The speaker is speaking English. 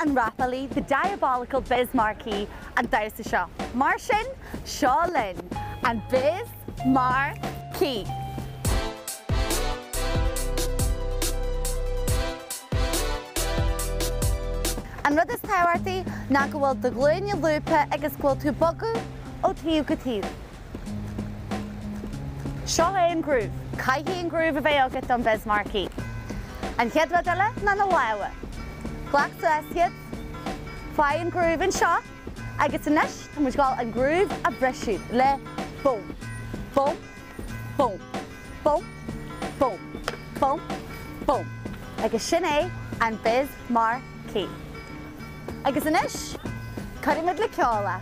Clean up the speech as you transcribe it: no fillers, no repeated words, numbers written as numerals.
an rapalaí the diabolical Biz Markie and damhsa seo. Mar sin, seo linn, An Biz Markie. An rud is táhairtaí ná go bhfuil do gluaiseachtaí lúpa agus bhfuil tú bogu ó tíú go tíú. Seo é an grúh, caithfí an grúh a bheith agat don Biz Markie. An cheadrad eile ná na leabhar. Ghlac suasciad, fáil an grúh an seo, agus inis tá muid gáil an grúh a bhreisiú le bum, bum, bum, bum, bum, bum, bum. Agus sin é an Biz Markie. Agus inis, coirimid le ceoil.